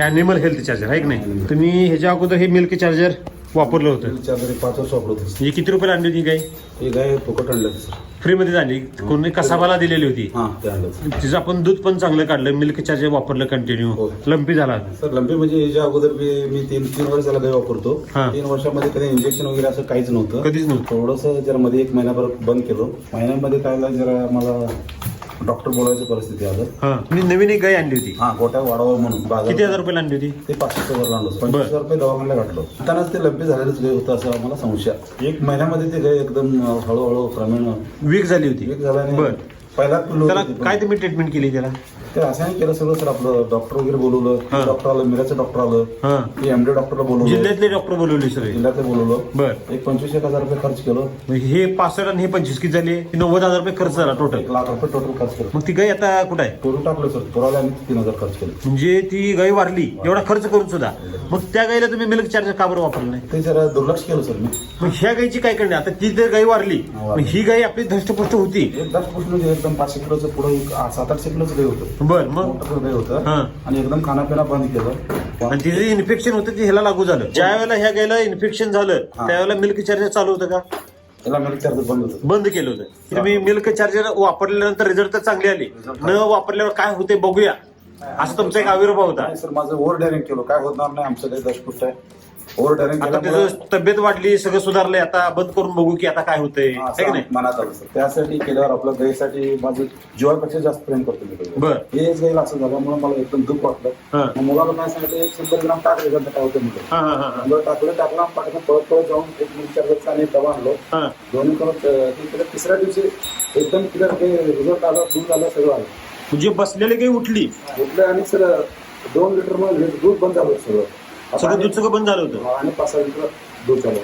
Animal health charger आहे की नाही? तुम्ही ह्याच्या अगोदर हे मिल्क चार्जर वापरलं होतं? चार्जर 5 वर्ष वापरत होतो. ही किती रुपयाला आणली होती गाय? ही गाय फुकट आणलं सर. फ्रीमध्ये आणली? कोणी कसाबाला दिलेली होती? हां ते आणलं. तिचं आपण दूध पण चांगलं काढलं, मिल्क चार्जर वापरलं कंटिन्यू, हो. लंपी झाला? सर लंपी म्हणजे याच्या अगोदर मी 3 वर्षाला गाय वापरतो. 3 वर्षामध्ये कधी इंजेक्शन वगैरे असं काहीच नव्हतं. कधीच नव्हतं. थोडंसं जरा मध्ये 1 महिनाभर बंद केलं. महिन्यामध्ये काय झालं, जरा मला डॉक्टर बोलायची परिस्थिती आलं. हा, मी नवीन एक गाय आणली होती. हा गोट्या वाढावं म्हणून किती हजार रुपयाला आणली होती? ते 500 वर आणलं. 25,000 रुपये दवाखान्याला घातलं. त्यांनाच ते लंपी झालेलंच गाय होतं असं आम्हाला संशय. 1 महिन्यामध्ये ते गाय एकदम हळूहळू क्रमेण वीक झाली होती. एक झाल्याने बरं. पहिला पिल्लू त्याला होती ती. काय तुम्ही ट्रीटमेंट केली त्याला? ते असं नाही केलं सगळं सर. आपलं डॉक्टर वगैरे बोलवलं. हा. डॉक्टर आलं, मिराचं डॉक्टर आलं. हा, एमडी डॉक्टरला बोलवलं. जिल्ह्यातले डॉक्टर बोलवले सगळे? जिल्ह्यातले बोलवलं. बर. एक 25,000 रुपये खर्च केलं. हे 65 आणि हे 25 किती झाले? 90,000 रुपये खर्च झाला टोटल. 1 लाख रुपये टोटल खर्च केलं. मग ती गाय आता कुठं आहे? करून टाकलं सर. पुराला आम्ही 3,000 खर्च केलं. म्हणजे ती गाय वारली एवढा खर्च करून सुद्धा. मग त्या गायला तुम्ही मिल्क चार्जर का बरं वापरलं नाही? ते जरा दुर्लक्ष केलं सर मी. मग ह्या गायची काय करणे? आता ती जर गाय वारली, मग ही गाय आपली धष्टपुष्ट होती. एकदाच पुष्ण म्हणजे एकदम 500 किलोचं पुढे 700-800 किलोचं गाय होतं. बर. मग मोठं गाय होतं. हा. आणि एकदम खानापिना बंद केलं. आणि तिथे इन्फेक्शन होतं ते ह्याला लागू झालं. ज्या वेळेला ह्या गायला इन्फेक्शन झालं त्यावेळेला मिल्क चार्जर चालू होतं का? त्याला मिल्क चार्जर बंद होतं. बंद केलं होतं. तुम्ही मिल्क चार्जर वापरल्यानंतर रिझल्ट तर चांगले आले, न वापरल्यावर काय होते बघूया असं तुमचा एक आविर्भाव होता. नाही सर, माझं ओव्हर डायरिंग केलं. काय होणार नाही, आमचं काही दशपुष्ट आहे. ओव्हर डायरिंग आता त्याचं तब्येत वाढली, सगळं सुधारलंय, आता बंद करून बघू की आता काय होतंय, है की नाही? मनात आलं सर. त्यासाठी केल्यावर आपल्या गायीसाठी माझं जीवापेक्षा जास्त प्रेम करतो मी गायीला. बर. हेच गायला असं झाल्यामुळे मला एकदम दुःख हा. वाटलं. मग मुलाला काय सांगितलं, 100 ग्राम टाक रिझल्ट काय होतं म्हणलं. हा, हा, हा, मुलं टाकलं पाठवून पळत जाऊन एक मिल्क चार्जरचा आणि डबा आणलो. हा. दोन्ही करत तिसऱ्या दिवशी एकदम क्लिअर रिझल्ट आला, दूध आलं, सगळं आलं. म्हणजे बसलेले काही उठली, उठलं आणि सर 2 लिटर मग दूध बंद झालं सगळं. सगळं दूध सगळं बंद झालं होतं. आणि 5-6 लिटर दूध चालू.